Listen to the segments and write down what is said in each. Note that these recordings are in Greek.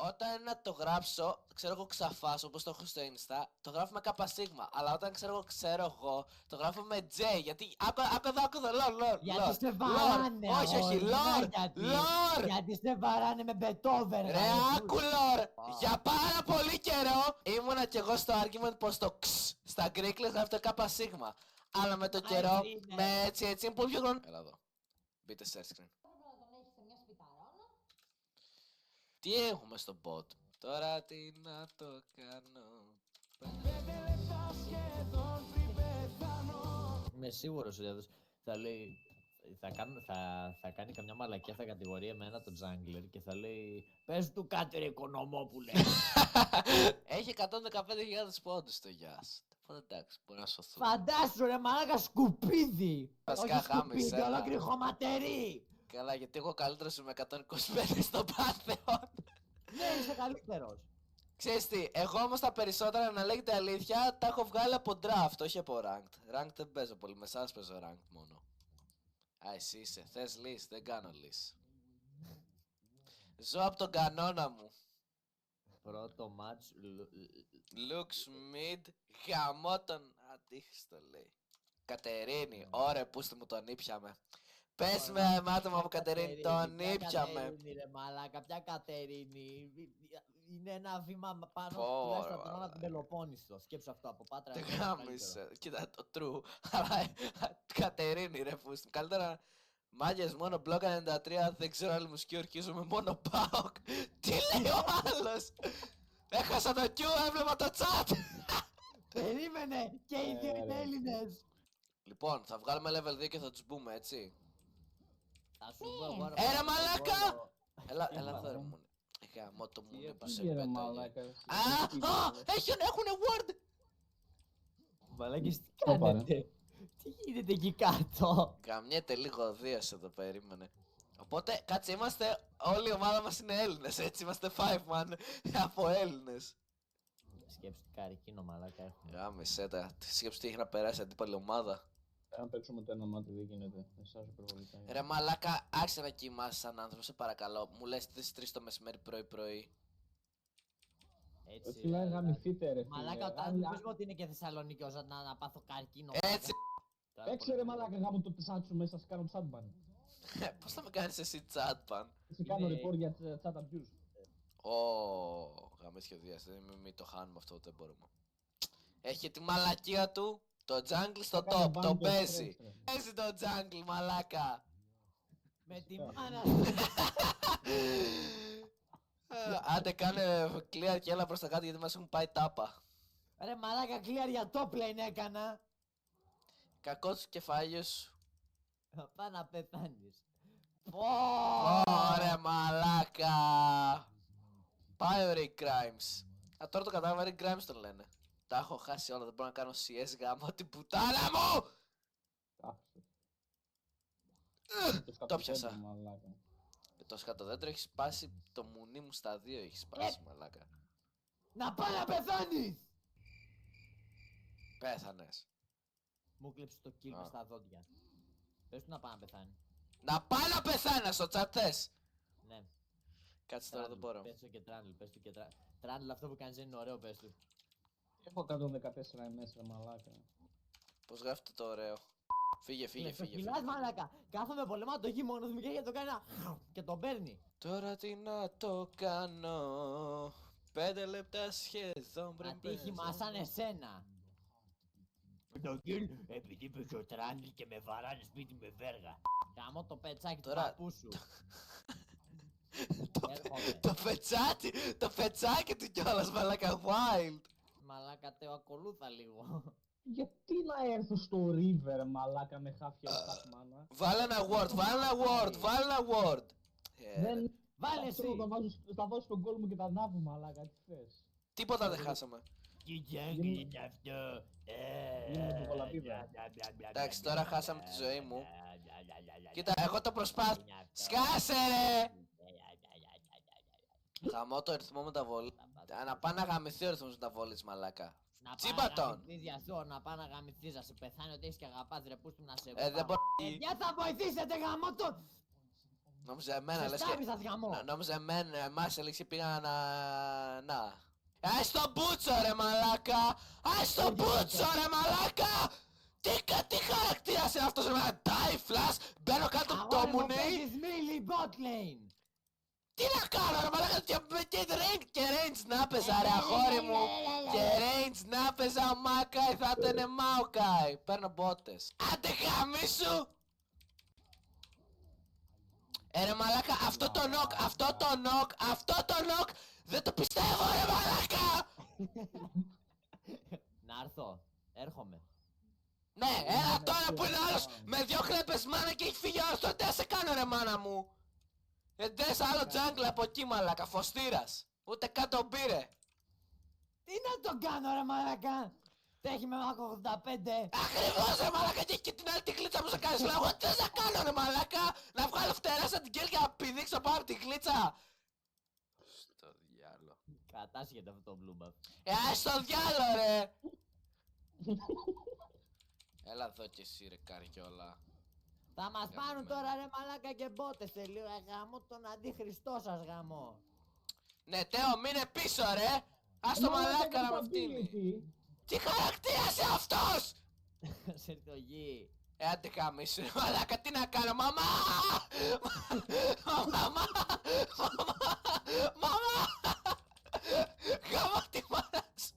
Όταν να το γράψω, ξέρω εγώ ξαφάς, όπως το έχω στο Insta, το γράφω με ΚΣ. Αλλά όταν ξέρω εγώ, το γράφω με J. Γιατί. Άκου εδώ, λορ. Γιατί σε βαράνε. Όχι, λορ. Γιατί σε βαράνε με Μπετόβεν. Ρε, άκου λορ. Για πάρα πολύ καιρό ήμουνα κι εγώ στο argument πως το X στα Greek γράφεται ΚΣ. Αλλά με το καιρό, με έτσι είναι πολύ πιο χρόνο. Έλα εδώ. Μπείτε share screen. Τι έχουμε στο bot. Τώρα τι να το κάνω. Είμαι σίγουρος ότι θα λέει. Θα κάνει καμιά μαλακιά στα κατηγορία με ένα το jungler και θα λέει πες του κάτι ρε Οικονομόπουλε. Έχει 115.000 πόντους το Γιάς. Οπότε εντάξει, μπορεί να σωθούν. Φαντάσου ρε μαλάκα σκουπίδι. Βασικά Όχι σκουπίδι, ολόκληρη χωματερή. Καλά, γιατί εγώ καλύτερος είμαι 125 στο Πάνθεον. Ναι, είσαι καλύτερος. Ξέρεις τι, εγώ όμως τα περισσότερα, να λέγεται αλήθεια, τα έχω βγάλει από draft, όχι από ranked. Ranked δεν παίζω πολύ, με εσάς παίζω ranked μόνο. Α, εσύ είσαι, θες list, δεν κάνω list. Ζω από τον κανόνα μου. Πρώτο match. Looks mid, γαμώ τον αντίχριστο λέει. Κατερίνη, ωραία πούστε μου τον ήπιαμε. Πες με άτομα από Κατερίνη, τον ήπιαμε. Κατερίνη ρε μαλάκα, ποια Κατερίνη. Είναι ένα βήμα πάνω τουλάχιστον από τον άλλο την Πελοπόννησο. Σκέψου αυτό από Πάτρα. Δεν γάμισε, κοίτα το true. Αλλά Κατερίνη ρε πούστε. Καλύτερα μάγες μόνο μπλοκ 93, δεν ξέρω άλλη μουσική ορκίζομαι μόνο ΠΑΟΚ. Τι λέει ο άλλος. Έχασα το Q, έβλεπα το chat. Περίμενε, και οι δύο είναι Έλληνες. Λοιπόν, θα βγάλουμε level 2 και θα τους μπούμε, έτσι. Θα σου πω εγώ. Ρε μαλάκα! Έλα εδώ ρε μου. Γαμώ το μου είπα σε πέτω. Έχουνε word! Μαλάκες τι κάνετε. Τι γίνεται εκεί κάτω. Καμιέται λίγο δύο σε εδώ, περίμενε. Οπότε, κάτσε, είμαστε, όλη η ομάδα μας είναι Έλληνες, έτσι, είμαστε 5 man από Έλληνες. Σκέψου τι καρικίνο μαλάκα έχουμε. Γάμισε τα, σκέψου τι έχει να περάσει αντίπαλη ομάδα. Αν παίξουμε το ένα μάτι δεν γίνεται. Εσάς υπερβολικά. Ρε μαλάκα, άρχισε να κοιμάσαι σαν άνθρωπο, σε παρακαλώ. Μου λες τις 3 το μεσημέρι πρωί. Έτσι. Φίλε, γαμηθείτε ρε φίλε. Μαλάκα, όταν νομίζουμε ότι είναι και Θεσσαλονίκη ως να πάθω καρκίνο. Έτσι! Παίξε ρε μαλάκα, γάμω το chat σου μέσα, σε κάνω chatban. Πώς θα με κάνεις εσύ chatban? Σε κάνω report για chat abuse. Γαμές σχεδιάς, μην το χάνουμε αυτό, δεν μπορούμε. Έχει τη μαλακία του, το jungle στο top, το παίζει. Παίζει το jungle, μαλάκα. Με τη μάνα. Άντε κάνε clear και έλα προς τα κάτω γιατί μας έχουν πάει τάπα. Ρε μαλάκα, clear για top lane έκανα. Κακός κεφάλιος σου. Πά να πεθάνεις. Ωραία μαλάκα. Πάει ο Rick Grimes. Α, τώρα το κατάλαβα, Rick Grimes τον λένε. Τα έχω χάσει όλα, δεν μπορώ να κάνω CS γάμο την πουτάνα μου! Το πιάσα. Τόσο κάτω δέντρο έχει σπάσει, το μουνί μου στα δύο έχει σπάσει μαλάκα. Να πάει να πεθάνεις! Πέθανες. Μου κλείψε το kill μες στα δόντια. Πες του να πάει να πεθάνει. Να πάει να πεθάνει στο chat θες! Ναι. Κάτσε τώρα δεν μπορώ. Πες του και τράντλ, πες του και τράντλ. Τράντλ αυτό που κάνεις είναι ωραίο, πες του. Έχω 114 μέσα μαλάκα. Πώς γράφετε το ωραίο. Φύγε. Φιλάς μαλάκα. Κάθομαι πολεμάω το γη μόνος μου και για το κάνει ένα και τον παίρνει. Τώρα τι να το κάνω. 5 λεπτά σχεδόν πριν ατύχημα σαν εσένα. Το kill επειδή πες ο τράντλ και με βαράνε σπίτι με βέργα. Γαμώ το πετσάκι του παππού σου. Το πετσάκι του κιόλας μαλάκα wild. Μαλάκα τέο ακολούθα λίγο. Γιατί να έρθω στο river μαλάκα με χάφια σταθμάνα. Βάλε ένα word. Βάλε εσύ. Θα δώσω τον κόλ μου και τα ναύου μαλάκα, τι θες. Τίποτα δεν χάσαμε. Τι jungle είναι αυτό. Γίνομαι του κολαπίδα. Εντάξει, τώρα χάσαμε τη ζωή μου. Κοίτα, εγώ το προσπάθησα. Σκάσε ρε! Γαμώ το ρυθμό μεταβολή. Να πάει να γαμηθεί ο ρυθμός μεταβολής μαλάκα. Τσίπα τον! Να πάει να γαμηθείς, να σε πεθάνει ότι έχεις και αγαπάς ρε πούς του να σε δεν μπορεί. Παιδιά θα βοηθήσετε γαμώ τον! Νόμιζα εμένα, Σε λες και... στάβησας γαμό. Νόμιζα εμάς έλεγε πήγα να... Άι στο μπούτσο ρε μαλάκα! Άι στο μπούτσο ρε μαλάκα! Τι χαρακτήρας είναι αυτός ρε μαλάκα! Die flash! Μπαίνω κάτω από το Αγόρι μου, μουνί! παίζεις μίλι bot lane. Τι να κάνω ρε μαλάκα! Και range να παίζα ρε αγόρι μου! Και range να παίζα Μάκαη θα ήταν Μάοκαη! Παίρνω μπότες. Άντε γαμίσου! Ρε μαλάκα, αυτό το νοκ, δεν το πιστεύω ρε μαλάκα! Να έρθω. Έρχομαι. Ναι, τώρα που είναι άλλος με 2 κλέπες μάνα και έχει φύγει όλος, τότε τι σε κάνω ρε μάνα μου! Εντές άλλο jungle από εκεί μαλάκα, φωστήρας. Ούτε καν τον πήρε. Τι να τον κάνω ρε μαλάκα. Τρέχει με μάκο 85. Ακριβώς ρε μαλάκα και έχει και την άλλη την κλίτσα που σε κάνεις λόγο. Τι θα κάνω ρε μαλάκα, να βγάλω φτερά σαν την κέλ και να πηδήξω πάνω από την κλίτσα. Στο διάλο. Κατάσχεται αυτό το blue buff. Ας στο διάλο ρε. Έλα εδώ κι εσύ ρε καριόλα. Θα μας Για πάρουν μένα. τώρα ρε μαλάκα και μπότες σε λίγο. Γαμώ τον αντίχριστό σας γαμώ. Ναι Τέο μείνε πίσω ρε. Ας το μαλάκα να με φτύνει. Τι χαρακτήρας είναι αυτός! Σε το γη. Άντε γαμίσου ρε μαλάκα, τι να κάνω, μαμά! Μαμά! Γαμώ τη μάνα σου!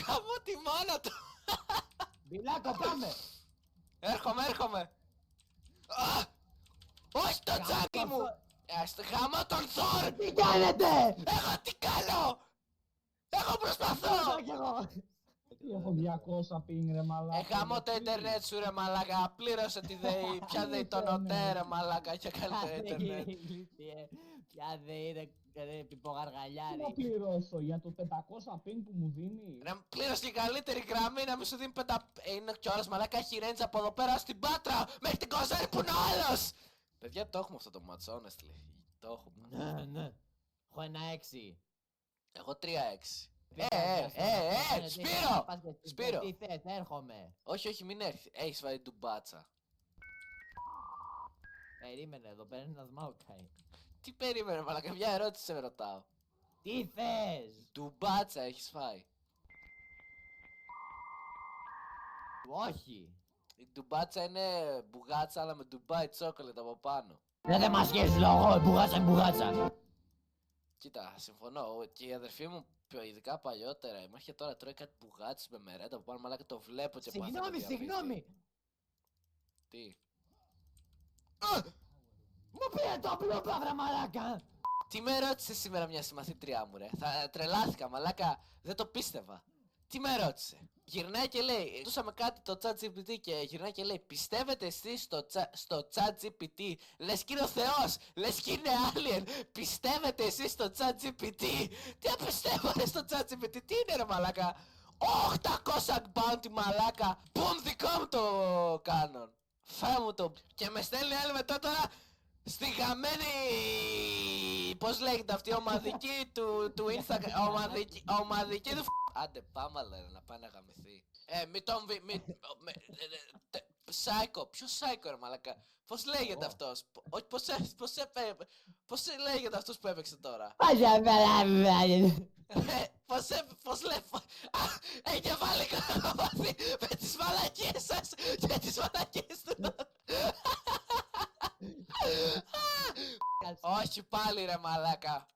Γαμώ τη μάνα του! Μπιλάκο πάμε. Έρχομαι! Όχι το τζάκι μου! Γαμώ τον Θόρ! Τι κάνετε! Εγώ τι κάνω! Εγώ προσπαθώ! Κι εγώ. Τι έχω 200 ping ρε μαλάκα. Γαμώ το ίντερνετ σου ρε μαλάκα, πλήρωσε τη ΔΕΗ, ποια ΔΕΗ τον ΟΤΕ ρε μαλάκα, είχε καλύτερο ίντερνετ. Ποια δε είναι Τι να πιπογαργαλιάρι. πληρώσω για το 500 ping που μου δίνει. Ρε πλήρωσε και καλύτερη γραμμή να μην σου δίνει είναι κιόλας μαλάκα, έχει range από εδώ πέρα στην Πάτρα, μέχρι την Κοζάρη που είναι ο άλλος! Παιδιά το έχουμε αυτό το match, honestly, το έχουμε. Ναι. Έχω ένα 6. Εγώ 3-6. Σπύρο! Σπύρο! Τι θες, έρχομαι. Όχι, μην έρθει, έχεις βάλει ντουμπάτσα. Περίμενε, εδώ πέρα είναι ένας Μάοκαη. Τι περίμενε μαλάκα, μια ερώτηση σε ρωτάω. Τι θες. Ντουμπάτσα έχεις φάει. Όχι. Η ντουμπάτσα είναι μπουγάτσα αλλά με ντουμπάι τσόκολετ από πάνω. Δεν μας σχέσεις λόγο, μπουγάτσα είναι μπουγάτσα. Κοίτα, συμφωνώ. Και η αδερφή μου, ειδικά παλιότερα, η μάχη τώρα τρώει κάτι μπουγάτσι με μερέντα από πάνω, μαλάκα το βλέπω και παθαίνω διαβήτη. Συγγνώμη. Τι. Μου πήρε το απλό παύρα μαλάκα. Τι με ρώτησε σήμερα μια συμμαθήτριά μου, ρε. Θα τρελάθηκα, μαλάκα. Δεν το πίστευα. Τι με ρώτησε. Γυρνάει και λέει, δούσαμε κάτι το ChatGPT και γυρνάει και λέει, πιστεύετε εσείς στο ChatGPT, λες κι είναι ο Θεός, λες κι είναι alien, πιστεύετε εσείς στο ChatGPT, τι απιστεύω ρε στο ChatGPT, τι είναι ρε μαλάκα, 800 bounty μαλάκα, boom δικό μου το κάνον, φෑ μου το, και με στέλνει άλλη μετά τώρα, στη γαμμένη, πώς λέγεται αυτή η ομαδική του Instagram, ομαδική του Άντε πάμε λένε να πάει να γαμηθεί. Μη τον Σάικο, ποιος Σάικο ρε μαλάκα. Πώς λέγεται αυτός. Όχι πώς λέγεται αυτός που έπαιξε τώρα. Πώς λέει. Έχει βάλει κομμάτι με τις μαλακίες σας και τις μαλακίες του. Όχι πάλι ρε μαλάκα.